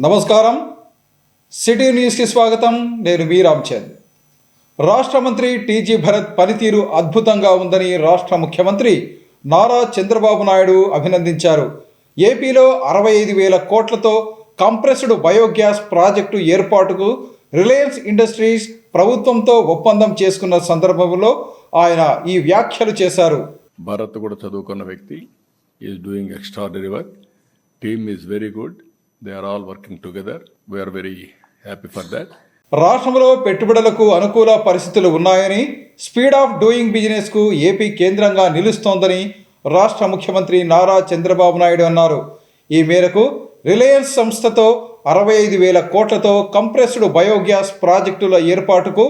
నమస్కారం. సిటీ న్యూస్కి స్వాగతం. నేను మీ రామ్చంద్. రాష్ట్ర మంత్రి టీజీ భరత్ పనితీరు అద్భుతంగా ఉందని రాష్ట్ర ముఖ్యమంత్రి నారా చంద్రబాబు నాయుడు అభినందించారు. ఏపీలో 65,000 కోట్లతో కంప్రెస్డ్ బయోగ్యాస్ ప్రాజెక్టు ఏర్పాటుకు రిలయన్స్ ఇండస్ట్రీస్ ప్రభుత్వంతో ఒప్పందం చేసుకున్న సందర్భంలో ఆయన ఈ వ్యాఖ్యలు చేశారు. భరత్ కూడా చదువుకున్న వ్యక్తి, is doing extraordinary work. Team is very good. They are all working together. We are very happy for that. రాష్ట్రంలో పెట్టుబడులకు అనుకూల పరిస్థితులు ఉన్నాయని, స్పీడ్ ఆఫ్ డూయింగ్ బిజినెస్కు ఏపీ కేంద్రంగా నిలుస్తోందని రాష్ట్ర ముఖ్యమంత్రి నారా చంద్రబాబు నాయుడు అన్నారు. ఈ మేరకు రిలయన్స్ సంస్థతో 65,000 కోట్లతో కంప్రెస్డ్ బయోగ్యాస్ ప్రాజెక్టుల ఏర్పాటుకు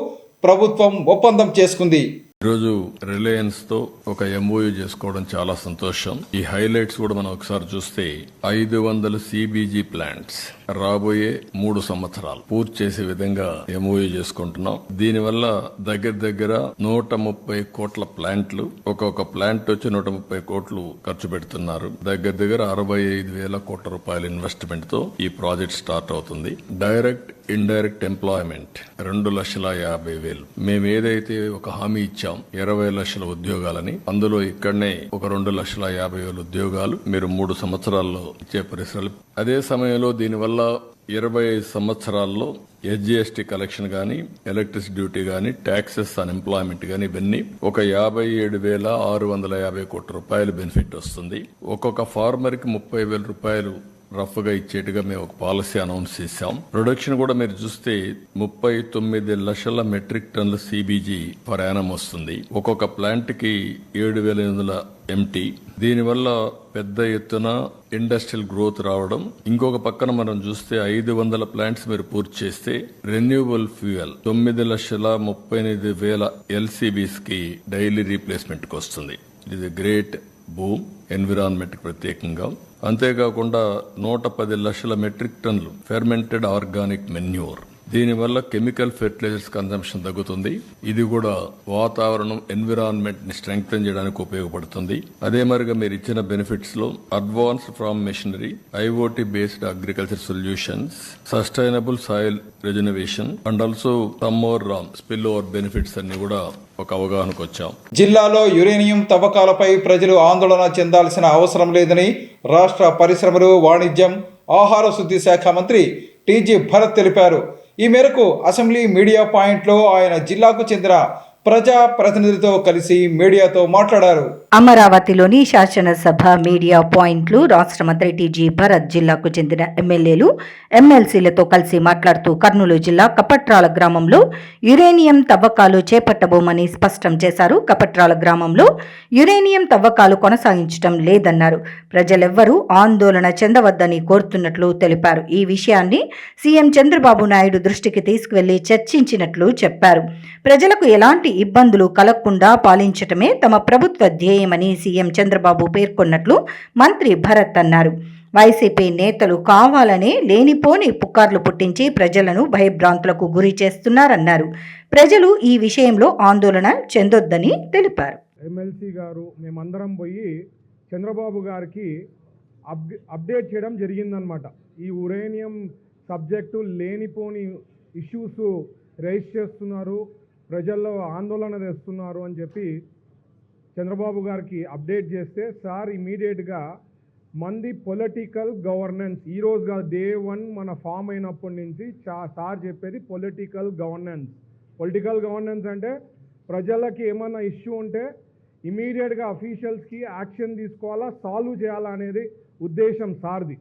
ప్రభుత్వం ఒప్పందం చేసుకుంది. ఈరోజు రిలయన్స్ తో ఒక ఎంఓయూ చేసుకోవడం చాలా సంతోషం. ఈ హైలైట్స్ కూడా మనం ఒకసారి చూస్తే 500 సిబిజీ ప్లాంట్స్ రాబోయే 3 సంవత్సరాలు పూర్తి చేసే విధంగా ఎంఓయూ చేసుకుంటున్నాం. దీనివల్ల దగ్గర 130 కోట్ల ప్లాంట్లు, ఒక్కొక్క ప్లాంట్ వచ్చి 130 కోట్లు ఖర్చు పెడుతున్నారు. దగ్గర 65,000 కోట్ల రూపాయల ఇన్వెస్ట్మెంట్ తో ఈ ప్రాజెక్ట్ స్టార్ట్ అవుతుంది. Direct indirect employment 2,50,000. మేము ఏదైతే ఒక హామీ ఇచ్చాం 20 లక్షల ఉద్యోగాలని, అందులో ఇక్కడనే ఒక 2,50,000 ఉద్యోగాలు మీరు 3 సంవత్సరాల్లో ఇచ్చే పరిస్థితులు. అదే సమయంలో దీనివల్ల 25 సంవత్సరాల్లో ఎస్జిఎస్టీ కలెక్షన్ గానీ, ఎలక్ట్రిసిటీ డ్యూటీ గానీ, ట్యాక్సెస్ ఆన్ ఎంప్లాయ్మెంట్ గానీ, ఇవన్నీ ఒక 57,650 కోట్ల రూపాయలు బెనిఫిట్ వస్తుంది. ఒక్కొక్క ఫార్మర్ కి 30,000 రూపాయలు రఫ్ గా ఇచ్చేట్టుగా మేము ఒక పాలసీ అనౌన్స్ చేశాం. ప్రొడక్షన్ కూడా మీరు చూస్తే 39 లక్షల మెట్రిక్ టన్నుల సిబిజీ పర్ యానం వస్తుంది. ఒక్కొక్క ప్లాంట్ కి 7,800 ఎంటీ. దీనివల్ల పెద్ద ఎత్తున ఇండస్ట్రియల్ గ్రోత్ రావడం. ఇంకొక పక్కన మనం చూస్తే 500 ప్లాంట్స్ మీరు పూర్తి చేస్తే రెన్యూవబుల్ ఫ్యూయల్ 9,38,000 ఎల్సీబీస్ కి డైలీ రీప్లేస్మెంట్ కి వస్తుంది. ఇది గ్రేట్ బూమ్ ఎన్విరాన్మెంట్ కి ప్రత్యేకంగా. అంతేకాకుండా 110 లక్షల మెట్రిక్ టన్నులు ఫెర్మెంటెడ్ ఆర్గానిక్ మెన్యూర్. దీనివల్ల కెమికల్ ఫెర్టిలైజర్స్ కన్సంప్షన్ తగ్గుతుంది. ఇది కూడా వాతావరణం ఎన్విరాన్మెంట్ ని స్ట్రెంగ్తన్ చేయడానికి ఉపయోగపడుతుంది. అదే మరిగా మీరు ఇచ్చిన బెనిఫిట్స్ లో advanced farm machinery, IoT based agriculture solutions, sustainable soil regeneration and also some more spill over benefits అన్ని కూడా ఒక అవగాహనకు వచ్చాం. జిల్లాలో యురేనియం తవ్వకాలపై ప్రజలు ఆందోళన చెందాల్సిన అవసరం లేదని రాష్ట్ర పరిశ్రమలు, వాణిజ్యం, ఆహార శుద్ధి శాఖ మంత్రి టీజీ భరత్ తెలిపారు. ఈ మేరకు అసెంబ్లీ మీడియా పాయింట్లో ఆయన జిల్లాకు చెందిన ప్రజా ప్రతినిధితో కలిసి మీడియాతో మాట్లాడారు. అమరావతిలోని శాసనసభ మీడియా పాయింట్లు రాష్ట్ర మంత్రి టీజీ భరత్ జిల్లాకు చెందిన ఎమ్మెల్యేలు, ఎమ్మెల్సీలతో కలిసి మాట్లాడుతూ కర్నూలు జిల్లా కపట్రాల గ్రామంలో యురేనియం తవ్వకాలు చేపట్టబోమని స్పష్టం చేశారు. కపట్రాల గ్రామంలో యురేనియం తవ్వకాలు కొనసాగించడం లేదన్నారు. ప్రజలెవ్వరూ ఆందోళన చెందవద్దని కోరుతున్నట్లు తెలిపారు. ఈ విషయాన్ని సీఎం చంద్రబాబు నాయుడు దృష్టికి తీసుకువెళ్లి చర్చించినట్లు చెప్పారు. ప్రజలకు ఎలాంటి ఇబ్బందులు కలగకుండా పాలించటమే తమ ప్రభుత్వ ధ్యేయమని సీఎం చంద్రబాబు పేర్కొన్నట్లు మంత్రి భరత్ అన్నారు. వైసీపీ నేతలు కావాలనే లేనిపోని పుకార్లు పుట్టించి ప్రజలను భయభ్రాంతులకు గురి చేస్తున్నారన్నారు. ప్రజలు ఈ విషయంలో ఆందోళన చెందొద్దని తెలిపారు. ఎమ్మెల్సీ గారు మేమందరం పోయి చంద్రబాబు గారికి అప్డేట్ చేయడం జరిగిందనమాట. ఈ యురేనియం సబ్జెక్టు లేనిపోని ఇష్యూస్ రైజ్ చేస్తున్నారు, ప్రజల్లో ఆందోళన తెస్తున్నారు అని చెప్పి చంద్రబాబు గారికి అప్డేట్ చేస్తే, సార్ ఇమీడియట్గా మంది పొలిటికల్ గవర్నెన్స్, ఈరోజు కాదు డే 1 మన ఫామ్ అయినప్పటి నుంచి సార్ చెప్పేది పొలిటికల్ గవర్నెన్స్. పొలిటికల్ గవర్నెన్స్ అంటే ప్రజలకి ఏమన్నా ఇష్యూ ఉంటే ఇమీడియట్గా అఫీషియల్స్కి యాక్షన్ తీసుకోవాలా, సాల్వ్ చేయాలా అనేది ఉద్దేశం సార్ది.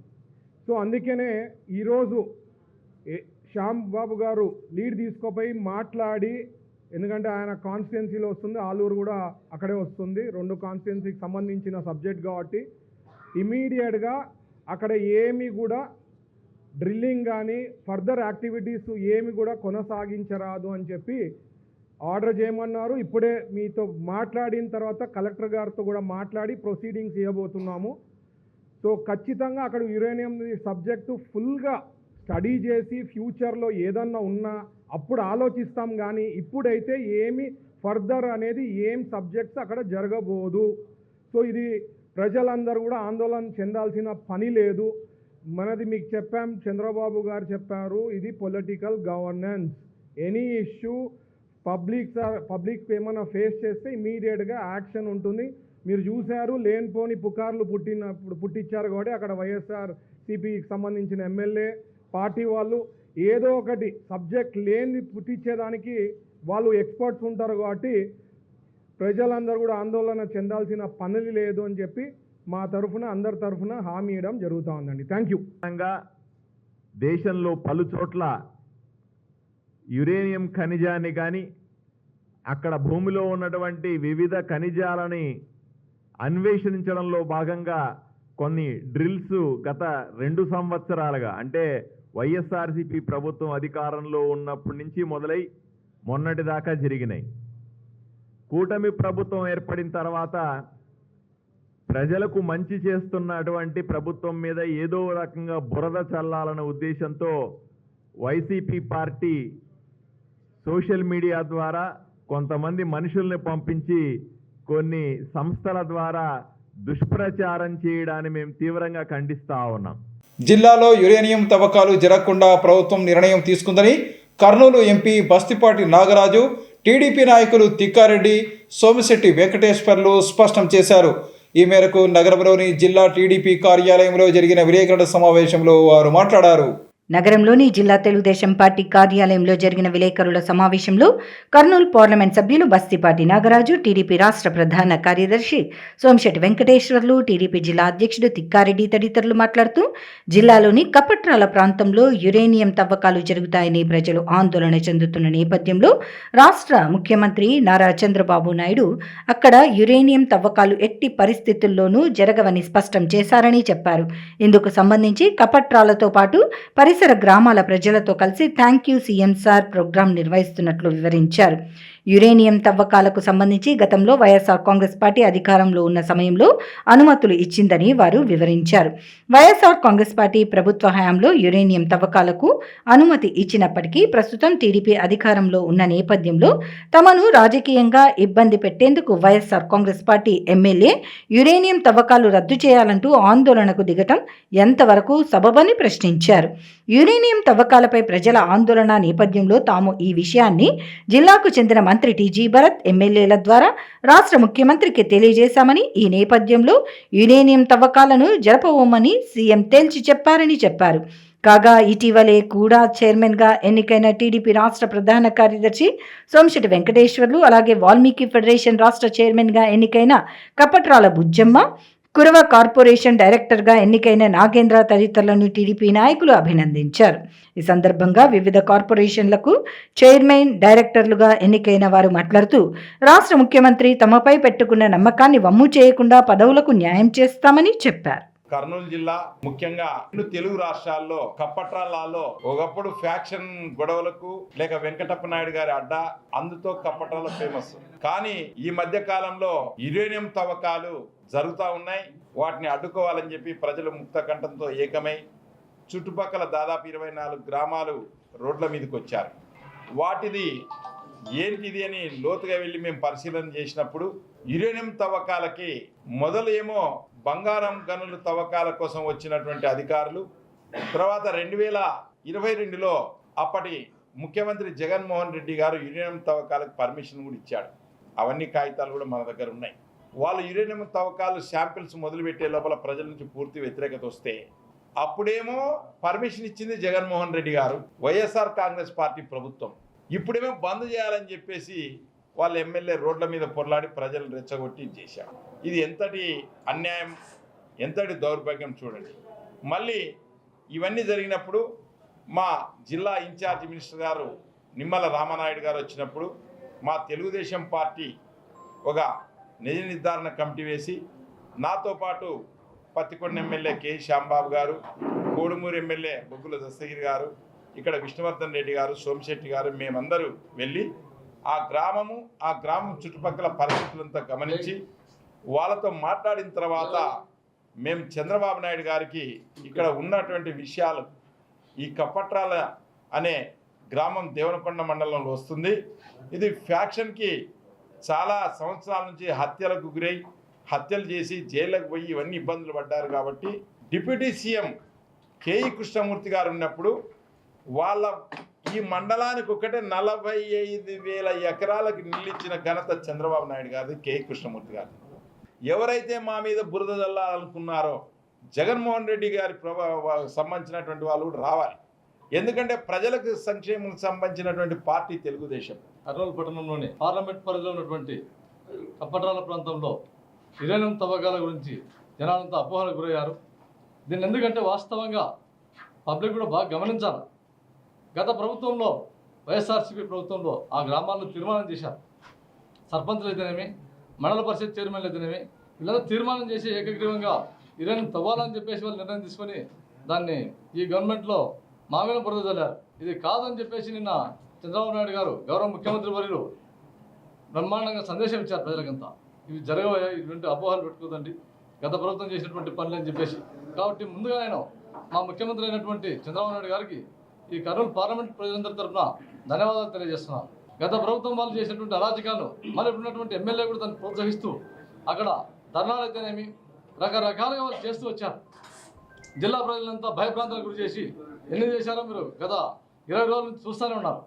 సో అందుకనే ఈరోజు శ్యామ్ బాబు గారు లీడ్ తీసుకోపోయి మాట్లాడి, ఎందుకంటే ఆయన కాన్స్టిట్యున్సీలో వస్తుంది, ఆలూరు కూడా అక్కడే వస్తుంది, 2 కాన్స్టిట్యున్సీకి సంబంధించిన సబ్జెక్ట్ కాబట్టి ఇమీడియట్గా అక్కడ ఏమి కూడా డ్రిల్లింగ్ కానీ ఫర్దర్ యాక్టివిటీస్ ఏమి కూడా కొనసాగించరాదు అని చెప్పి ఆర్డర్ చేయమన్నారు. ఇప్పుడే మీతో మాట్లాడిన తర్వాత కలెక్టర్ గారితో కూడా మాట్లాడి ప్రొసీడింగ్స్ ఇవ్వబోతున్నాము. సో ఖచ్చితంగా అక్కడ యురేనియం సబ్జెక్టు ఫుల్గా స్టడీ చేసి ఫ్యూచర్లో ఏదన్నా ఉన్నా అప్పుడు ఆలోచిస్తాం, కానీ ఇప్పుడైతే ఏమి ఫర్దర్ అనేది ఏం సబ్జెక్ట్స్ అక్కడ జరగబోదు. సో ఇది ప్రజలందరూ కూడా ఆందోళన చెందాల్సిన పని లేదు. మనది మీకు చెప్పాం, చంద్రబాబు గారు చెప్పారు, ఇది political governance. Any issue public ఏమైనా ఫేస్ చేస్తే ఇమీడియట్గా యాక్షన్ ఉంటుంది. మీరు చూశారు, లేనిపోని పుకార్లు పుట్టించారు కాబట్టి అక్కడ వైఎస్ఆర్సీపీకి సంబంధించిన ఎమ్మెల్యే పార్టీ వాళ్ళు ఏదో ఒకటి సబ్జెక్ట్ లేని పుట్టించేదానికి వాళ్ళు ఎక్స్పర్ట్స్ ఉంటారు కాబట్టి ప్రజలందరూ కూడా ఆందోళన చెందాల్సిన పనులు లేదు అని చెప్పి మా తరఫున అందరి తరఫున హామీ ఇవ్వడం జరుగుతూ ఉందండి. Thank you. దేశంలో పలు చోట్ల యురేనియం ఖనిజాన్ని కానీ అక్కడ భూమిలో ఉన్నటువంటి వివిధ ఖనిజాలని అన్వేషించడంలో భాగంగా కొన్ని డ్రిల్స్ గత 2 సంవత్సరాలుగా, అంటే వైఎస్ఆర్సీపీ ప్రభుత్వం అధికారంలో ఉన్నప్పటి నుంచి మొదలై మొన్నటి దాకా జరిగినాయి. కూటమి ప్రభుత్వం ఏర్పడిన తర్వాత ప్రజలకు మంచి చేస్తున్నటువంటి ప్రభుత్వం మీద ఏదో రకంగా బురద చల్లాలన్న ఉద్దేశంతో వైసీపీ పార్టీ సోషల్ మీడియా ద్వారా కొంతమంది మనుషుల్ని పంపించి కొన్ని సంస్థల ద్వారా దుష్ప్రచారం చేయడాన్ని మేము తీవ్రంగా ఖండిస్తా ఉన్నాం. జిల్లాలో యురేనియం తవ్వకాలు జరగకుండా ప్రభుత్వం నిర్ణయం తీసుకుందని కర్నూలు ఎంపీ బస్తిపాటి నాగరాజు, టీడీపీ నాయకులు తిక్కారెడ్డి, సోమిశెట్టి వెంకటేశ్వర్లు స్పష్టం చేశారు. ఈ మేరకు నగరంలోని జిల్లా టీడీపీ కార్యాలయంలో జరిగిన విలేకరుల సమావేశంలో వారు మాట్లాడారు. నగరంలోని జిల్లా తెలుగుదేశం పార్టీ కార్యాలయంలో జరిగిన విలేకరుల సమావేశంలో కర్నూలు పార్లమెంట్ సభ్యులు బస్తిపాటి నాగరాజు, టీడీపీ రాష్ట్ర ప్రధాన కార్యదర్శి సోమిశెట్టి వెంకటేశ్వర్లు, టీడీపీ జిల్లా అధ్యక్షుడు తిక్కారెడ్డి తదితరులు మాట్లాడుతూ జిల్లాలోని కపట్రాల ప్రాంతంలో యురేనియం తవ్వకాలు జరుగుతాయని ప్రజలు ఆందోళన చెందుతున్న నేపథ్యంలో రాష్ట్ర ముఖ్యమంత్రి నారా చంద్రబాబు నాయుడు అక్కడ యురేనియం తవ్వకాలు ఎట్టి పరిస్థితుల్లోనూ జరగవని స్పష్టం చేశారని చెప్పారు. ఇందుకు సంబంధించి కపట్రాలతో పాటు పరిసర గ్రామాల ప్రజలతో కలిసి thank you CM sir program నిర్వహిస్తున్నట్లు వివరించారు. యురేనియం తవ్వకాలకు సంబంధించి గతంలో వైఎస్ఆర్ కాంగ్రెస్ పార్టీ అధికారంలో ఉన్న సమయంలో అనుమతులు ఇచ్చిందని వారు వివరించారు. వైఎస్ఆర్ కాంగ్రెస్ పార్టీ ప్రభుత్వ హయాంలో యురేనియం తవ్వకాలకు అనుమతి ఇచ్చినప్పటికీ ప్రస్తుతం టీడీపీ అధికారంలో ఉన్న నేపథ్యంలో తమను రాజకీయంగా ఇబ్బంది పెట్టేందుకు YSR Congress party MLA uranium తవ్వకాలు రద్దు చేయాలంటూ ఆందోళనకు దిగటం ఎంతవరకు సబబని ప్రశ్నించారు. యురేనియం తవ్వకాలపై ప్రజల ఆందోళన నేపథ్యంలో తాము ఈ విషయాన్ని జిల్లాకు చెందిన మంత్రి టీజీ భరత్, ఎమ్మెల్యేల ద్వారా రాష్ట్ర ముఖ్యమంత్రికి తెలియజేశామని, ఈ నేపథ్యంలో యురేనియం తవ్వకాలను జరపవోమని సీఎం తేల్చి చెప్పారని చెప్పారు. కాగా ఇటీవలే కూడా చైర్మన్గా ఎన్నికైన టీడీపీ రాష్ట్ర ప్రధాన కార్యదర్శి సోమిశెట్టి వెంకటేశ్వర్లు, అలాగే వాల్మీకి ఫెడరేషన్ రాష్ట్ర చైర్మన్గా ఎన్నికైన కపట్రాల బుజ్జమ్మ, కురవ కార్పొరేషన్ డైరెక్టర్గా ఎన్నికైన నాగేంద్ర తదితరులను టీడీపీ నాయకులు అభినందించారు. ఈ సందర్భంగా వివిధ కార్పొరేషన్లకు చైర్మన్, డైరెక్టర్లుగా ఎన్నికైన వారు మాట్లాడుతూ రాష్ట్ర ముఖ్యమంత్రి తమపై పెట్టుకున్న నమ్మకాన్ని వమ్ము చేయకుండా పదవులకు న్యాయం చేస్తామని చెప్పారు. కర్నూలు జిల్లా ముఖ్యంగా తెలుగు రాష్ట్రాల్లో కప్పట్రాలలో ఒకప్పుడు ఫ్యాక్షన్ గొడవలకు లేక వెంకటప్ప నాయుడు గారి అడ్డా, అందుతో కప్పట్రాల ఫేమస్. కానీ ఈ మధ్య కాలంలో యురేనియం తవ్వకాలు జరుగుతూ ఉన్నాయి. వాటిని అడ్డుకోవాలని చెప్పి ప్రజలు ముక్త కంఠంతో ఏకమై చుట్టుపక్కల దాదాపు 24 గ్రామాలు రోడ్ల మీదకి వచ్చారు. వాటిది ఏంటిది అని లోతుగా వెళ్ళి మేము పరిశీలన చేసినప్పుడు యురేనియం తవ్వకాలకి మొదలు ఏమో బంగారం గనుల తవ్వకాల కోసం వచ్చినటువంటి అధికారులు, తర్వాత 2022లో అప్పటి ముఖ్యమంత్రి జగన్మోహన్ రెడ్డి గారు యురేనియం తవ్వకాలకు పర్మిషన్ కూడా ఇచ్చాడు. అవన్నీ కాగితాలు కూడా మన దగ్గర ఉన్నాయి. వాళ్ళు యురేనియం తవ్వకాలు శాంపిల్స్ మొదలుపెట్టే లోపల ప్రజల నుంచి పూర్తి వ్యతిరేకత వస్తే అప్పుడేమో పర్మిషన్ ఇచ్చింది జగన్మోహన్ రెడ్డి గారు, వైఎస్ఆర్ కాంగ్రెస్ పార్టీ ప్రభుత్వం. ఇప్పుడేమో బంద్ చేయాలని చెప్పేసి వాళ్ళ ఎమ్మెల్యే రోడ్ల మీద పొరలాడి ప్రజలను రెచ్చగొట్టి చేశారు. ఇది ఎంతటి అన్యాయం, ఎంతటి దౌర్భాగ్యం చూడండి. మళ్ళీ ఇవన్నీ జరిగినప్పుడు మా జిల్లా ఇన్ఛార్జ్ మినిస్టర్ గారు నిమ్మల రామనాయుడు గారు వచ్చినప్పుడు మా తెలుగుదేశం పార్టీ ఒక నిజ నిర్ధారణ కమిటీ వేసి నాతో పాటు పత్తికొండ ఎమ్మెల్యే కె శ్యాంబాబు గారు, కోడుమూరు ఎమ్మెల్యే బొగ్గుల దస్తగిరి గారు, ఇక్కడ విష్ణువర్ధన్ రెడ్డి గారు, సోమిశెట్టి గారు, మేమందరూ వెళ్ళి ఆ గ్రామం చుట్టుపక్కల పరిస్థితులంతా గమనించి వాళ్ళతో మాట్లాడిన తర్వాత మేము చంద్రబాబు నాయుడు గారికి ఇక్కడ ఉన్నటువంటి విషయాలు, ఈ కప్పట్రాల అనే గ్రామం దేవనకొండ మండలంలో వస్తుంది. ఇది ఫ్యాక్షన్కి చాలా సంవత్సరాల నుంచి హత్యలకు గురై హత్యలు చేసి జైళ్ళకు పోయి ఇవన్నీ ఇబ్బందులు పడ్డారు. కాబట్టి డిప్యూటీ సీఎం కేఈ కృష్ణమూర్తి గారు ఉన్నప్పుడు వాళ్ళ ఈ మండలానికి ఒకటే 45,000 ఎకరాలకు నిలిచిన ఘనత చంద్రబాబు నాయుడు గారిది, కేఈ కృష్ణమూర్తి గారు. ఎవరైతే మా మీద బురద జల్లాలనుకున్నారో జగన్మోహన్ రెడ్డి గారి సంబంధించినటువంటి వాళ్ళు కూడా రావాలి. ఎందుకంటే ప్రజలకు సంక్షేమం సంబంధించినటువంటి పార్టీ తెలుగుదేశం. కర్నూలు పట్టణంలోని పార్లమెంట్ పరిధిలో ఉన్నటువంటి కప్పట్రాల ప్రాంతంలో యురేనియం తవ్వకాల గురించి జనాలంతా అపోహలకు గురయ్యారు. దీన్ని ఎందుకంటే వాస్తవంగా పబ్లిక్ కూడా బాగా గమనించాలి. గత ప్రభుత్వంలో వైఎస్ఆర్సీపీ ప్రభుత్వంలో ఆ గ్రామాల్లో తీర్మానం చేశారు. సర్పంచులు అయితేనేమి, మండల పరిషత్ చైర్మన్లు అయితేనేమి, వీళ్ళంతా తీర్మానం చేసి ఏకగ్రీవంగా యురేనియం తవ్వాలని చెప్పేసి వాళ్ళు నిర్ణయం తీసుకొని దాన్ని ఈ గవర్నమెంట్లో మామూలు బురద చల్లారు. ఇది కాదని చెప్పేసి నిన్న చంద్రబాబు నాయుడు గారు గౌరవ ముఖ్యమంత్రి వర్యులు బ్రహ్మాండంగా సందేశం ఇచ్చారు ప్రజలకంతా. ఇవి జరగబోయే ఇటువంటి అపోహలు పెట్టుకోదండి, గత ప్రభుత్వం చేసినటువంటి పనులు అని చెప్పేసి. కాబట్టి ముందుగా నేను మా ముఖ్యమంత్రి అయినటువంటి చంద్రబాబు నాయుడు గారికి ఈ కర్నూలు పార్లమెంట్ ప్రజలందరి తరఫున ధన్యవాదాలు తెలియజేస్తున్నాను. గత ప్రభుత్వం వాళ్ళు చేసినటువంటి అరాచకాలను మరి ఉన్నటువంటి ఎమ్మెల్యే కూడా దాన్ని ప్రోత్సహిస్తూ అక్కడ ధర్నాలు అయితేనేమి రకరకాలుగా వాళ్ళు చేస్తూ వచ్చారు. జిల్లా ప్రజలంతా భయభ్రాంతాలకు గురి చేసి ఎన్ని చేశారో మీరు గత 20 రోజుల నుంచి చూస్తూనే ఉన్నారు.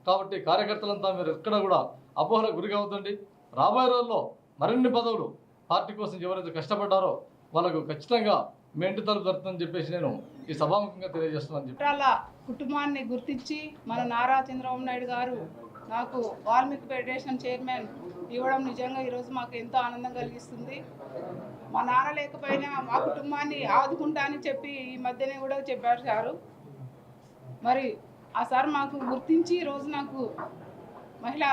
కాబట్టి కార్యకర్తలంతా మీరు ఎక్కడ కూడా అపోహలకు గురి కావద్దండి. రాబోయే రోజుల్లో మరిన్ని పదవులు పార్టీ కోసం ఎవరైతే కష్టపడ్డారో వాళ్ళకు ఖచ్చితంగా మీ ఇంటి తలుపు జరుగుతుందని చెప్పేసి నేను ఈ సభాముఖంగా తెలియజేస్తున్నాను. వాళ్ళ కుటుంబాన్ని గుర్తించి మన నారా చంద్రబాబు నాయుడు గారు నాకు వాల్మీకి ఫెడరేషన్ చైర్మన్ ఇవ్వడం నిజంగా ఈరోజు మాకు ఎంతో ఆనందం కలిగిస్తుంది. మా నాన్న లేకపోయినా మా కుటుంబాన్ని ఆదుకుంటా అని చెప్పి ఈ మధ్యనే కూడా చెప్పారు సారు. మరి ఆ సార్ మాకు గుర్తించి ఈరోజు నాకు మహిళా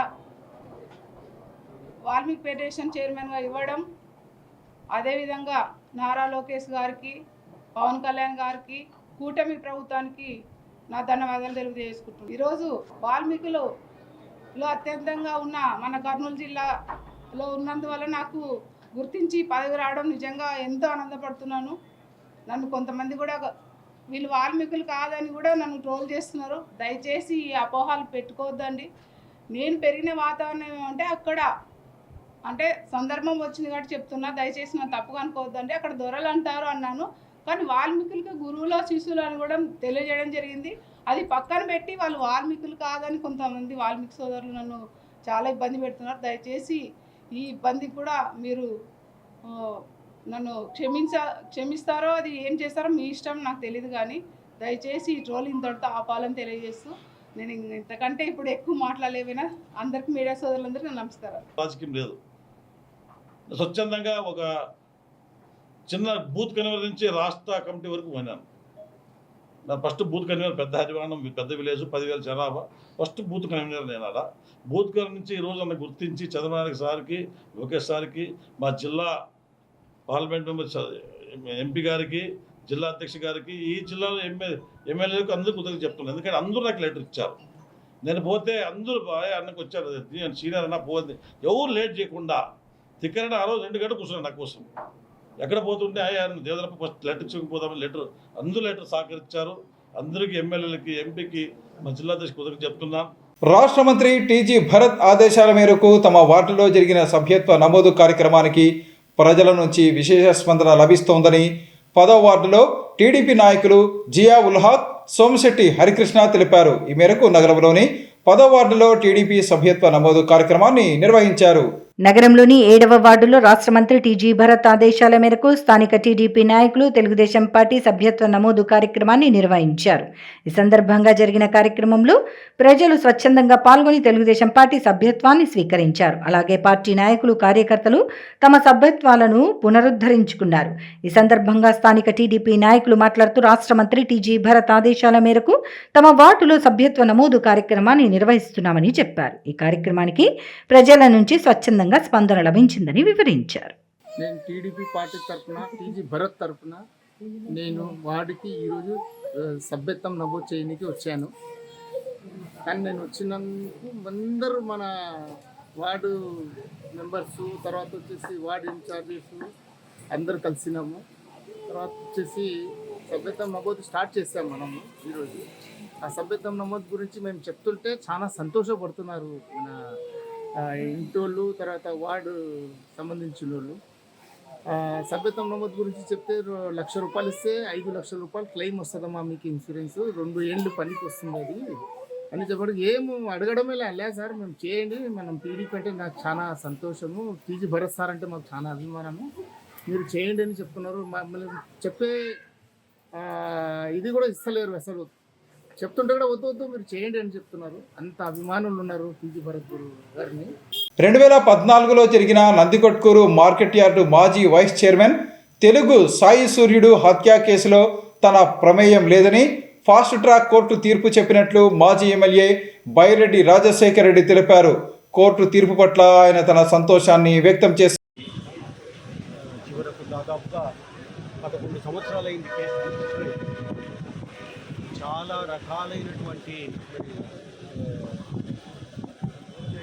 వాల్మీకి ఫెడరేషన్ చైర్మన్గా ఇవ్వడం, అదేవిధంగా నారా లోకేష్ గారికి, పవన్ కళ్యాణ్ గారికి, కూటమి ప్రభుత్వానికి నా ధన్యవాదాలు తెలియజేసుకుంటున్నాను. ఈరోజు వాల్మీకులు అత్యంతంగా ఉన్న మన కర్నూలు జిల్లాలో ఉన్నందువల్ల నాకు గుర్తించి పదవి రావడం నిజంగా ఎంతో ఆనందపడుతున్నాను. నన్ను కొంతమంది కూడా వీళ్ళు వాల్మీకులు కాదని కూడా నన్ను ట్రోల్ చేస్తున్నారు. దయచేసి ఈ అపోహాలు పెట్టుకోవద్దండి. నేను పెరిగిన వాతావరణం అంటే అక్కడ అంటే సందర్భం వచ్చింది కాబట్టి చెప్తున్నా, దయచేసి నన్ను తప్పుగా అనుకోవద్దండి. అక్కడ దొరలు అంటారు అన్నాను, కానీ వాల్మీకులకి గురువులో శిష్యులు అని కూడా తెలియజేయడం జరిగింది. అది పక్కన పెట్టి వాళ్ళు వాల్మీకులు కాదని కొంతమంది వాల్మీకి సోదరులు నన్ను చాలా ఇబ్బంది పెడుతున్నారు. దయచేసి ఈ ఇబ్బంది కూడా మీరు నన్ను క్షమిస్తారో అది ఏం చేస్తారో మీ ఇష్టం, నాకు తెలియదు. కానీ దయచేసి ఈ ట్రోల్ ఇంతటితో ఆపాలని తెలియజేస్తూ నేను ఇంతకంటే ఇప్పుడు ఎక్కువ మాట్లాడలేమైనా అందరికీ మీడియా సోదరులందరికీ నమస్కారం. రాజకీయం లేదు, స్వచ్ఛందంగా ఒక చిన్న బూత్ కన్వీనర్ నుంచి రాష్ట్ర కమిటీ వరకు పోయినాను. నా ఫస్ట్ బూత్ కన్వీనర్ పెద్ద హరివాణం, పెద్ద విలేజ్, 10,000 జనాభా. ఫస్ట్ బూత్ కన్వీనర్ నేను అలా బూత్ కన్వీనర్ నుంచి ఈ రోజు నన్ను గుర్తించి చంద్రబాబు సార్కి, లోకేష్ సార్కి, మా జిల్లా పార్లమెంట్ మెంబర్ ఎంపీ గారికి, జిల్లా అధ్యక్ష గారికి, ఈ జిల్లాలో ఎమ్మెల్యేలకు అందరూ కుదరదు చెప్తున్నాను. ఎందుకంటే అందరూ నాకు లెటర్ ఇచ్చారు. నేను పోతే అందరూ అన్నకు వచ్చారు, నేను సీనియర్ అన్న పోతే ఎవరు లేట్ చేయకుండా తిక్కన ఆ రోజు 2 గంటలు కూర్చున్నాను నా కోసం. ఎక్కడ పోతుంటే దేవదరప్ప ఫస్ట్ లెటర్ ఇచ్చుకుపోదామని అందరూ లెటర్ సహకరించారు. అందరికీ ఎమ్మెల్యేలకి, ఎంపీకి, మా జిల్లా అధ్యక్ష కుదరదు చెప్తున్నాను. రాష్ట్ర మంత్రి టీజీ భరత్ ఆదేశాల మేరకు తమ వార్డులో జరిగిన సభ్యత్వ నమోదు కార్యక్రమానికి ప్రజల నుంచి విశేష స్పందన లభిస్తోందని 10వ వార్డులో టీడీపీ నాయకులు జియా ఉల్ హక్, సోమశెట్టి హరికృష్ణ తెలిపారు. ఈ మేరకు నగరంలోని 10వ వార్డులో టీడీపీ సభ్యత్వ నమోదు కార్యక్రమాన్ని నిర్వహించారు. నగరంలోని 7వ వార్డులో రాష్ట్ర మంత్రి టీజీ భరత్ ఆదేశాల మేరకు స్థానిక టీడీపీ నాయకులు తెలుగుదేశం పార్టీ సభ్యత్వ నమోదు కార్యక్రమాన్ని నిర్వహించారు. ఈ సందర్భంగా జరిగిన కార్యక్రమంలో ప్రజలు స్వచ్ఛందంగా పాల్గొని తెలుగుదేశం పార్టీ సభ్యత్వాన్ని స్వీకరించారు. అలాగే పార్టీ నాయకులు, కార్యకర్తలు తమ సభ్యత్వాలను పునరుద్ధరించుకున్నారు. ఈ సందర్భంగా స్థానిక టీడీపీ నాయకులు మాట్లాడుతూ రాష్ట్ర మంత్రి టీజీ భరత్ ఆదేశాల మేరకు తమ వార్డులో సభ్యత్వ నమోదు కార్యక్రమాన్ని నిర్వహిస్తున్నామని చెప్పారు. ఈ కార్యక్రమానికి ప్రజల నుంచి స్వచ్ఛందంగా స్పందన లభించిందని వివరించారు. నేను టీడీపీ పార్టీ తరఫున, టీజీ భరత్ తరఫున నేను వార్డుకి ఈరోజు సభ్యత్వం నమోదు చేయడానికి వచ్చాను. కానీ నేను వచ్చినందుకు అందరూ మన వార్డు మెంబర్సు, తర్వాత వచ్చేసి వార్డు ఇన్ఛార్జెస్ అందరూ కలిసినాము. తర్వాత వచ్చేసి సభ్యత్వం నమోదు స్టార్ట్ చేసాము మనము ఈరోజు. ఆ సభ్యత్వం నమోదు గురించి మేము చెప్తుంటే చాలా సంతోషపడుతున్నారు మన ఇంటోళ్ళు, తర్వాత వార్డు సంబంధించిన వాళ్ళు. సభ్యత్వం నమోదు గురించి చెప్తే 1,00,000 రూపాయలు ఇస్తే 5,00,000 రూపాయలు క్లెయిమ్ వస్తుందమ్మా మీకు ఇన్సూరెన్స్ 2 ఏళ్ళు పనికి వస్తుంది అది అని చెప్పడం ఏం అడగడమే లే సార్ మేము చేయండి మనం టీడీపీ అంటే నాకు చాలా సంతోషము టీజీ భరత్ సార్ అంటే మాకు చాలా అభిమానము మీరు చేయండి అని చెప్తున్నారు మమ్మల్ని చెప్పే ఇది కూడా ఇస్తలేరు అసలు చెప్తుంటే కూడా వద్దు మీరు చేయండి అని చెప్తున్నారు అంత అభిమానులు ఉన్నారు టీజీ భరత్ గారిని 2014లో జరిగిన నందికొట్కూరు మార్కెట్ యార్డు మాజీ వైస్ చైర్మన్ తెలుగు సాయి సూర్యుడు హత్య కేసులో తన ప్రమేయం లేదని ఫాస్ట్ ట్రాక్ కోర్టు తీర్పు చెప్పినట్లు మాజీ ఎమ్మెల్యే బైరెడ్డి రాజశేఖర్ రెడ్డి తెలిపారు. కోర్టు తీర్పు పట్ల ఆయన తన సంతోషాన్ని వ్యక్తం చేశారు. చివరకు దాదాపుగా 11 సంవత్సరాలైంది కేసు తీసుకుని చాలా రకాలైనటువంటి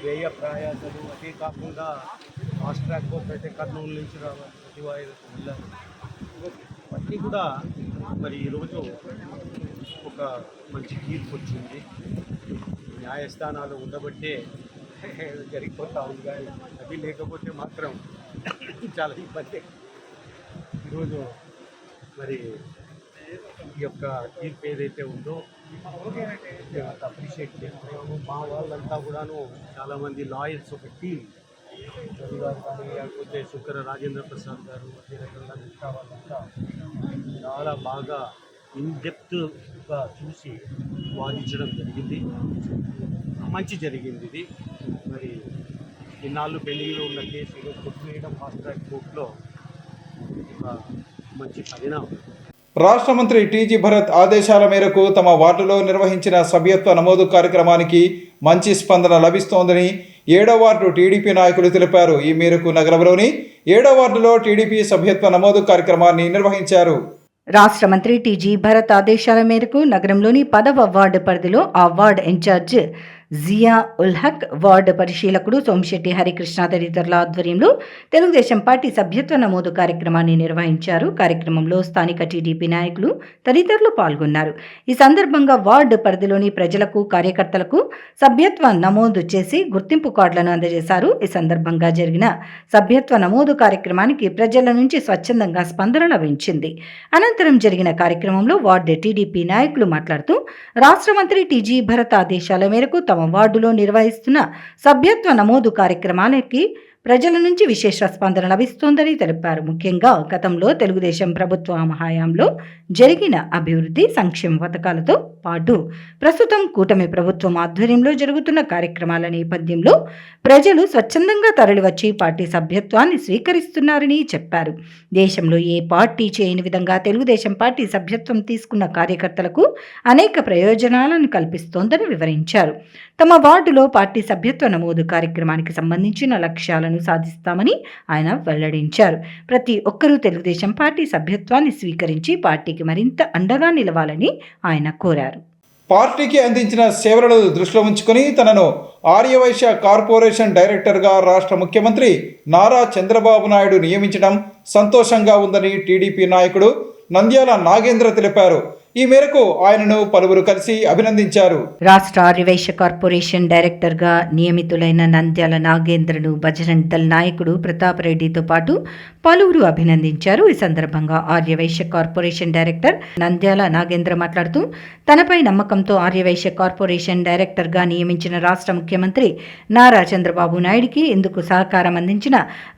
వ్యయ ప్రయాసాలు అదే కాకుండా ఫాస్ట్ ట్రాక్ కోర్టు అయితే కర్నూలు నుంచి సచివాలయాలకు వెళ్ళారు. అన్నీ కూడా మరి ఈరోజు ఒక మంచి తీర్పు వచ్చింది. న్యాయస్థానాలు ఉండబట్టే జరిగిపోతా ఉంది కానీ అది లేకపోతే మాత్రం చాలా ఇబ్బంది. ఈరోజు మరి ఈ యొక్క తీర్పు ఏదైతే ఉందో అప్రిషియేట్ చేస్తున్నాము. మా వాళ్ళంతా కూడాను చాలామంది లాయర్స్ ఒక టీం రవి గారు కానీ లేకపోతే శుక్కర రాజేంద్ర ప్రసాద్ గారు అదే రకంగా మిగతా వాళ్ళంతా చాలా బాగా ఇన్డెప్త్గా చూసి వాదించడం జరిగింది. మంచి జరిగింది ఇది. మరి ఇన్నాళ్ళు పెండింగ్లో ఉన్న కేసులు కొట్టివేయడం ఫాస్ట్ ట్రాక్ కోర్టులో ఒక మంచి పరిణామం. రాష్ట్ర మంత్రి టీజీ భరత్ ఆదేశాల మేరకు తమ వార్డులో నిర్వహించిన సభ్యత్వ నమోదు కార్యక్రమానికి మంచి స్పందన లభిస్తోందని 7వ వార్డు టీడీపీ నాయకులు తెలిపారు. ఈ మేరకు నగరంలోని 7వ వార్డులో టీడీపీ సభ్యత్వ నమోదు కార్యక్రమాన్ని నిర్వహించారు. రాష్ట్ర మంత్రి టీజీ భరత్ ఆదేశాల మేరకు నగరంలోని 10వ వార్డు పరిధిలో ఆ వార్డు ఇన్ఛార్జ్ జియా ఉల్ హక్, వార్డు పరిశీలకుడు సోమిశెట్టి హరికృష్ణ తదితరుల ఆధ్వర్యంలో తెలుగుదేశం పార్టీ సభ్యత్వ నమోదు కార్యక్రమాన్ని నిర్వహించారు. కార్యక్రమంలో స్థానిక టీడీపీ నాయకులు తదితరులు పాల్గొన్నారు. ఈ సందర్భంగా వార్డు పరిధిలోని ప్రజలకు, కార్యకర్తలకు సభ్యత్వ నమోదు చేసి గుర్తింపు కార్డులను అందజేశారు. ఈ సందర్భంగా జరిగిన సభ్యత్వ నమోదు కార్యక్రమానికి ప్రజల నుంచి స్వచ్ఛందంగా స్పందన లభించింది. అనంతరం జరిగిన కార్యక్రమంలో వార్డు టీడీపీ నాయకులు మాట్లాడుతూ రాష్ట్ర మంత్రి టీజీ భరత్ ఆదేశాల మేరకు తమ వార్డులో నిర్వహిస్తున్న సభ్యత్వ నమోదు కార్యక్రమాలకి ప్రజల నుంచి విశేష స్పందన లభిస్తోందని తెలిపారు. ముఖ్యంగా గతంలో తెలుగుదేశం ప్రభుత్వ హయాంలో జరిగిన అభివృద్ధి సంక్షేమ పథకాలతో పాటు ప్రస్తుతం కూటమి ప్రభుత్వం ఆధ్వర్యంలో జరుగుతున్న కార్యక్రమాల నేపథ్యంలో ప్రజలు స్వచ్ఛందంగా తరలివచ్చి పార్టీ సభ్యత్వాన్ని స్వీకరిస్తున్నారని చెప్పారు. దేశంలో ఏ పార్టీ చేయని విధంగా తెలుగుదేశం పార్టీ సభ్యత్వం తీసుకున్న కార్యకర్తలకు అనేక ప్రయోజనాలను కల్పిస్తోందని వివరించారు. తమ వార్డులో పార్టీ సభ్యత్వ నమోదు కార్యక్రమానికి సంబంధించిన లక్ష్యాలను సాధిస్తామని ఆయన వెల్లడించారు. ప్రతి ఒక్కరూ తెలుగుదేశం పార్టీ సభ్యత్వాన్ని స్వీకరించి పార్టీకి మరింత అండగా నిలవాలని ఆయన కోరారు. పార్టీకి అందించిన సేవలను దృష్టిలో ఉంచుకొని తనను ఆర్యవైశ్య కార్పొరేషన్ డైరెక్టర్గా రాష్ట్ర ముఖ్యమంత్రి నారా చంద్రబాబు నాయుడు నియమించడం సంతోషంగా ఉందని టీడీపీ నాయకుడు నంద్యాల నాగేంద్ర తెలిపారు. ఈ మేరకు ఆయనను పలువురు కలిసి అభినందించారు. రాష్ట్ర ఆర్యవైశ్య కార్పొరేషన్ డైరెక్టర్గా నియమితులైన నంద్యాల నాగేంద్రను బజరంగ్ దళ్ నాయకుడు ప్రతాప్ రెడ్డితో పాటు పలువురు అభినందించారు. ఈ సందర్భంగా ఆర్యవైశ్య కార్పొరేషన్ డైరెక్టర్ నంద్యాల నాగేంద్ర మాట్లాడుతూ తనపై నమ్మకంతో ఆర్యవైశ్య కార్పొరేషన్ డైరెక్టర్గా నియమించిన రాష్ట్ర ముఖ్యమంత్రి నారా చంద్రబాబు నాయుడికి ఇందుకు సహకారం అందించిన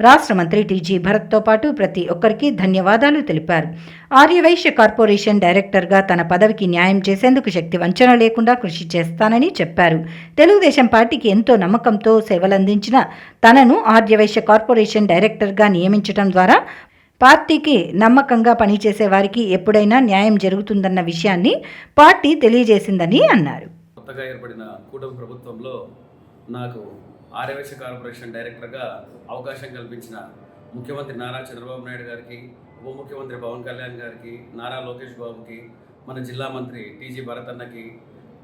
రాష్ట్ర మంత్రి టీజీ భరత్తో పాటు ప్రతి ఒక్కరికి ధన్యవాదాలు తెలిపారు. ఆర్యవైశ్య కార్పొరేషన్ డైరెక్టర్గా తన పదవికి న్యాయం చేసేందుకు శక్తి వంచన లేకుండా కృషి చేస్తానని చెప్పారు. తెలుగుదేశం పార్టీకి ఎంతో నమ్మకంతో సేవలందించిన తనను ఆర్యవైశ్య కార్పొరేషన్ డైరెక్టర్గా నియమించడం ద్వారా పార్టీకి నమ్మకంగా పనిచేసే వారికి ఎప్పుడైనా న్యాయం జరుగుతుందన్న విషయాన్ని పార్టీ తెలియజేసిందని అన్నారు. కొత్తగా ఏర్పడిన కూటమి ప్రభుత్వంలో నాకు ఆర్యవైశ్య కార్పొరేషన్ డైరెక్టర్గా అవకాశం కల్పించిన ముఖ్యమంత్రి నారా చంద్రబాబు నాయుడు గారికి, ఉప ముఖ్యమంత్రి పవన్ కళ్యాణ్ గారికి, నారా లోకేష్ బాబుకి, మన జిల్లా మంత్రి టీజీ భరత్ అన్నకి,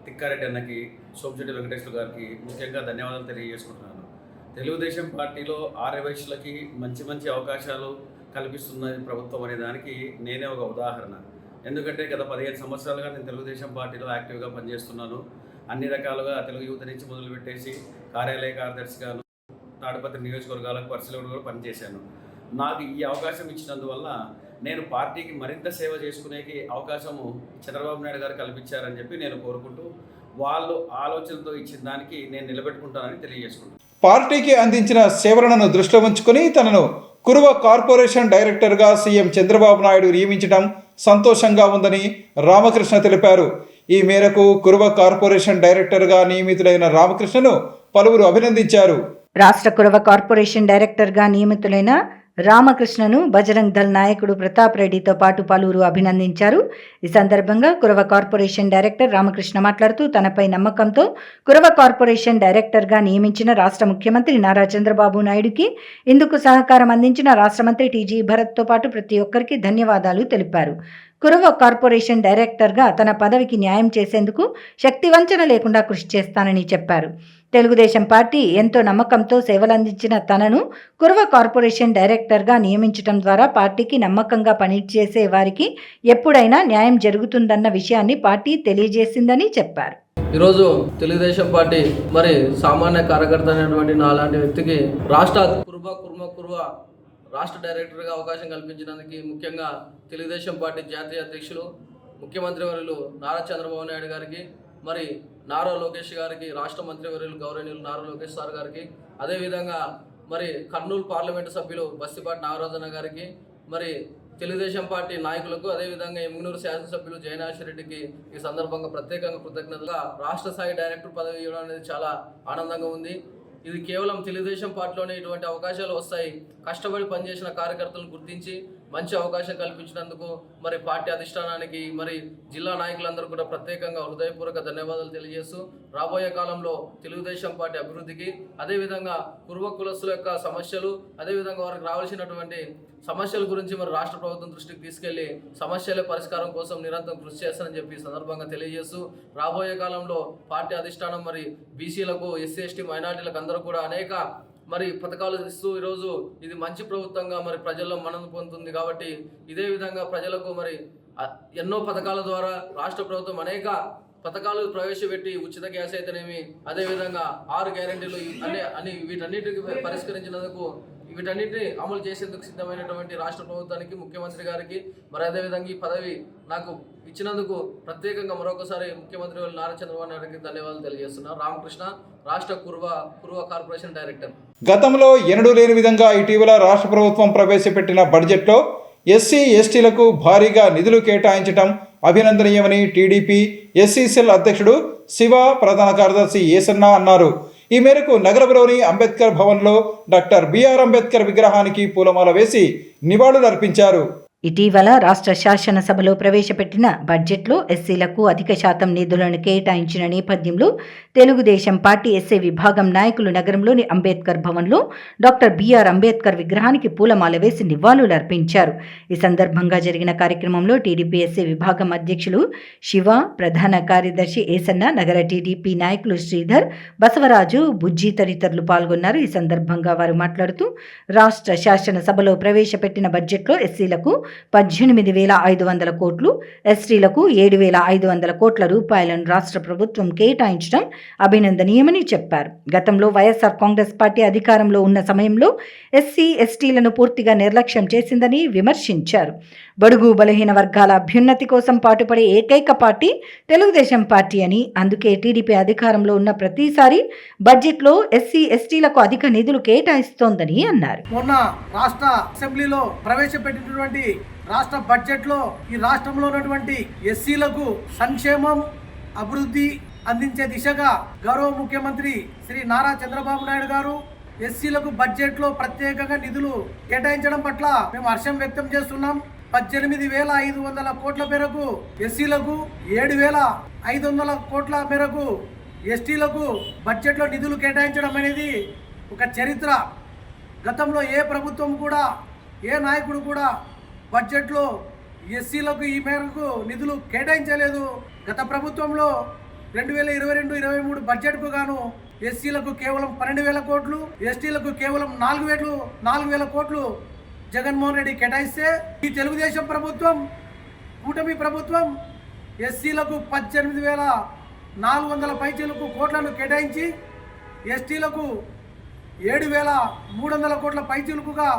తిక్కారెడ్డి అన్నకి, సోమిశెట్టి వెంకటేశ్వర గారికి ముఖ్యంగా ధన్యవాదాలు తెలియజేసుకుంటున్నాను. తెలుగుదేశం పార్టీలో ఆర్యవైశ్యులకి మంచి మంచి అవకాశాలు కల్పిస్తున్న ప్రభుత్వం అనే దానికి నేనే ఒక ఉదాహరణ. ఎందుకంటే గత 15 సంవత్సరాలుగా నేను తెలుగుదేశం పార్టీలో యాక్టివ్గా పనిచేస్తున్నాను. అన్ని రకాలుగా తెలుగు యువత నుంచి మొదలుపెట్టేసి కార్యాలయ కార్యదర్శిగాను, తాడిపత్రి నియోజకవర్గాలకు పరిశీలన కూడా పనిచేశాను. నాకు ఈ అవకాశం ఇచ్చినందువల్ల నేను పార్టీకి మరింత సేవ చేసుకునేకి అవకాశము చంద్రబాబు నాయుడు గారు కల్పించారని చెప్పి నేను కోరుకుంటూ వాళ్ళు ఆలోచనతో ఇచ్చిన దానికి నేను నిలబెట్టుకుంటానని తెలియజేసుకుంటాను. పార్టీకి అందించిన సేవలను దృష్టిలో ఉంచుకుని తనను కురువ కార్పొరేషన్ డైరెక్టర్గా సీఎం చంద్రబాబు నాయుడు నియమించడం సంతోషంగా ఉందని రామకృష్ణ తెలిపారు. ఈ మేరకు కురువ కార్పొరేషన్ డైరెక్టర్గా నియమితులైన రామకృష్ణను పలువురు అభినందించారు. రాష్ట్ర కురవ కార్పొరేషన్ డైరెక్టర్గా నియమితులైన రామకృష్ణను బజరంగ్ దళ్ నాయకుడు ప్రతాప్ రెడ్డితో పాటు పలువురు అభినందించారు. ఈ సందర్భంగా కురవ కార్పొరేషన్ డైరెక్టర్ రామకృష్ణ మాట్లాడుతూ తనపై నమ్మకంతో కురవ కార్పొరేషన్ డైరెక్టర్గా నియమించిన రాష్ట్ర ముఖ్యమంత్రి నారా చంద్రబాబు నాయుడుకి ఇందుకు సహకారం అందించిన రాష్ట్ర మంత్రి టీజీ భరత్తో పాటు ప్రతి ఒక్కరికి ధన్యవాదాలు తెలిపారు. కురవ కార్పొరేషన్ డైరెక్టర్గా తన పదవికి న్యాయం చేసేందుకు శక్తివంచన లేకుండా కృషి చేస్తానని చెప్పారు. తెలుగుదేశం పార్టీ ఎంతో నమ్మకంతో సేవలందించిన తనను కురవ కార్పొరేషన్ డైరెక్టర్గా నియమించడం ద్వారా పార్టీకి నమ్మకంగా పనిచేసే వారికి ఎప్పుడైనా న్యాయం జరుగుతుందన్న విషయాన్ని పార్టీ తెలియజేసిందని చెప్పారు. ఈరోజు తెలుగుదేశం పార్టీ మరి సామాన్య కార్యకర్త అయినటువంటి నాలాంటి వ్యక్తికి రాష్ట్ర కుర్వ రాష్ట్ర డైరెక్టర్గా అవకాశం కల్పించినందుకు ముఖ్యంగా తెలుగుదేశం పార్టీ జాతీయ అధ్యక్షులు ముఖ్యమంత్రి వర్యులు నారా చంద్రబాబు నాయుడు గారికి, మరి నారా లోకేష్ గారికి, రాష్ట్ర మంత్రివర్యులు గౌరవనీయులు నారా లోకేష్ సార్ గారికి, అదేవిధంగా మరి కర్నూలు పార్లమెంటు సభ్యులు బస్తిపాటి నాగరాజన్న గారికి, మరి తెలుగుదేశం పార్టీ నాయకులకు, అదేవిధంగా ఎమ్మిగనూరు శాసనసభ్యులు జయనాథ్ రెడ్డికి ఈ సందర్భంగా ప్రత్యేకంగా కృతజ్ఞతగా రాష్ట్ర స్థాయి డైరెక్టర్ పదవి ఇవ్వడం అనేది చాలా ఆనందంగా ఉంది. ఇది కేవలం తెలుగుదేశం పార్టీలోనే ఇటువంటి అవకాశాలు వస్తాయి. కష్టపడి పనిచేసిన కార్యకర్తలను గుర్తించి మంచి అవకాశం కల్పించినందుకు మరి పార్టీ అధిష్టానానికి, మరి జిల్లా నాయకులందరూ కూడా ప్రత్యేకంగా హృదయపూర్వక ధన్యవాదాలు తెలియజేస్తూ రాబోయే కాలంలో తెలుగుదేశం పార్టీ అభివృద్ధికి, అదేవిధంగా కుర్వ కులస్తుల యొక్క సమస్యలు, అదేవిధంగా వారికి రావాల్సినటువంటి సమస్యల గురించి మరి రాష్ట్ర ప్రభుత్వం దృష్టికి తీసుకెళ్లి సమస్యల పరిష్కారం కోసం నిరంతరం కృషి చేస్తానని చెప్పి సందర్భంగా తెలియజేస్తూ రాబోయే కాలంలో పార్టీ అధిష్టానం మరి బీసీలకు, ఎస్సీ ఎస్టీ మైనార్టీలకు అందరూ కూడా అనేక మరి పథకాలు ఇస్తూ ఈరోజు ఇది మంచి ప్రభుత్వంగా మరి ప్రజల్లో మన్నన పొందుతుంది. కాబట్టి ఇదే విధంగా ప్రజలకు మరి ఎన్నో పథకాల ద్వారా రాష్ట్ర ప్రభుత్వం అనేక పథకాలు ప్రవేశపెట్టి ఉచిత గ్యాస్ అయితేనేమి, అదేవిధంగా 6 గ్యారెంటీలు అని వీటన్నిటికి పరిష్కరించినందుకు, వీటన్నిటిని అమలు చేసేందుకు సిద్ధమైనటువంటి రాష్ట్ర ప్రభుత్వానికి, ముఖ్యమంత్రి గారికి, మరి అదేవిధంగా ఈ పదవి నాకు ఇచ్చినందుకు ప్రత్యేకంగా మరొకసారి ముఖ్యమంత్రి నారా చంద్రబాబు నాయుడుకి ధన్యవాదాలు తెలియజేస్తున్నారు. రామకృష్ణ, రాష్ట్ర కుర్వ కార్పొరేషన్ డైరెక్టర్. గతంలో ఎన్నడూ లేని విధంగా ఇటీవల రాష్ట్ర ప్రభుత్వం ప్రవేశపెట్టిన బడ్జెట్లో ఎస్సీ ఎస్టీలకు భారీగా నిధులు కేటాయించడం అభినందనీయమని టీడీపీ ఎస్సీ సెల్ అధ్యక్షుడు శివ, ప్రధాన కార్యదర్శి ఏసన్న అన్నారు. ఈ మేరకు నగరంలోని అంబేద్కర్ భవన్లో డాక్టర్ బిఆర్ అంబేద్కర్ విగ్రహానికి పూలమాల వేసి నివాళులర్పించారు. ఇటీవల రాష్ట్ర శాసనసభలో ప్రవేశపెట్టిన బడ్జెట్లో ఎస్సీలకు అధిక శాతం నిధులను కేటాయించిన నేపథ్యంలో తెలుగుదేశం పార్టీ ఎస్సీ విభాగం నాయకులు నగరంలోని అంబేద్కర్ భవన్లో డాక్టర్ బిఆర్ అంబేద్కర్ విగ్రహానికి పూలమాల వేసి నివాళులర్పించారు. ఈ సందర్భంగా జరిగిన కార్యక్రమంలో టీడీపీ ఎస్సీ విభాగం అధ్యక్షులు శివ, ప్రధాన కార్యదర్శి ఏసన్న, నగర టీడీపీ నాయకులు శ్రీధర్, బసవరాజు, బుజ్జి తదితరులు పాల్గొన్నారు. ఈ సందర్భంగా వారు మాట్లాడుతూ రాష్ట్ర శాసనసభలో ప్రవేశపెట్టిన బడ్జెట్లో ఎస్సీలకు 18,500 కోట్లు, ఎస్టీలకు 7,500 కోట్ల రూపాయలను రాష్ట్ర ప్రభుత్వం కేటాయించడం అభినందనీయమని చెప్పారు. గతంలో వైఎస్ఆర్ కాంగ్రెస్ పార్టీ అధికారంలో ఉన్న సమయంలో ఎస్సీ ఎస్టీలను పూర్తిగా నిర్లక్ష్యం చేసిందని విమర్శించారు. బడుగు బలహీన వర్గాల అభ్యున్నతి కోసం పాటుపడే ఏకైక పార్టీ తెలుగుదేశం పార్టీ అని, అందుకే టీడీపీ అధికారంలో ఉన్న ప్రతిసారి బడ్జెట్లో ఎస్సీ ఎస్టీలకు అధిక నిధులు కేటాయిస్తోందని అన్నారు. మొన్న రాష్ట్ర అసెంబ్లీలో ప్రవేశపెట్టినటువంటి రాష్ట్ర బడ్జెట్లో ఈ రాష్ట్రంలో ఉన్నటువంటి ఎస్సీలకు సంక్షేమం, అభివృద్ధి అందించే దిశగా గౌరవ ముఖ్యమంత్రి శ్రీ నారా చంద్రబాబు నాయుడు గారు ఎస్సీలకు బడ్జెట్లో ప్రత్యేకంగా నిధులు కేటాయించడం పట్ల మేము హర్షం వ్యక్తం చేస్తున్నాం. 18,500 కోట్ల మేరకు ఎస్సీలకు, 7,500 కోట్ల మేరకు ఎస్టీలకు బడ్జెట్లో నిధులు కేటాయించడం అనేది ఒక చరిత్ర. గతంలో ఏ ప్రభుత్వం కూడా, ఏ నాయకుడు కూడా బడ్జెట్లో ఎస్సీలకు ఈ మేరకు నిధులు కేటాయించలేదు. గత ప్రభుత్వంలో 2022-23 బడ్జెట్కు గాను ఎస్సీలకు కేవలం 12,000 కోట్లు, ఎస్టీలకు కేవలం 4,000 కోట్లు జగన్మోహన్ రెడ్డి కేటాయిస్తే, ఈ తెలుగుదేశం ప్రభుత్వం, కూటమి ప్రభుత్వం ఎస్సీలకు 18,400 పైచీలకు కోట్లను కేటాయించి ఎస్టీలకు 7,300 కోట్ల పైచీలుకుగా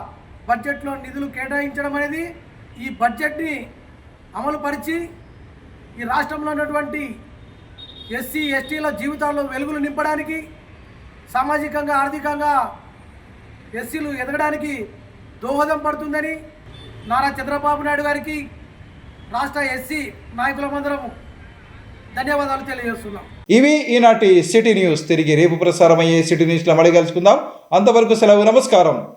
బడ్జెట్లో నిధులు కేటాయించడం అనేది ఈ బడ్జెట్ని అమలుపరిచి ఈ రాష్ట్రంలో ఉన్నటువంటి ఎస్సీ ఎస్టీల జీవితాల్లో వెలుగులు నింపడానికి, సామాజికంగా ఆర్థికంగా ఎస్సీలు ఎదగడానికి దోహదం పడుతుందని నారా చంద్రబాబు నాయుడు గారికి రాష్ట్ర ఎస్సీ నాయకులమందరం ధన్యవాదాలు తెలియజేస్తున్నాం. ఇవి ఈనాటి సిటీ న్యూస్. తిరిగి రేపు ప్రసారమయ్యే సిటీ న్యూస్లో మళ్ళీ కలుసుకుందాం. అంతవరకు సెలవు. నమస్కారం.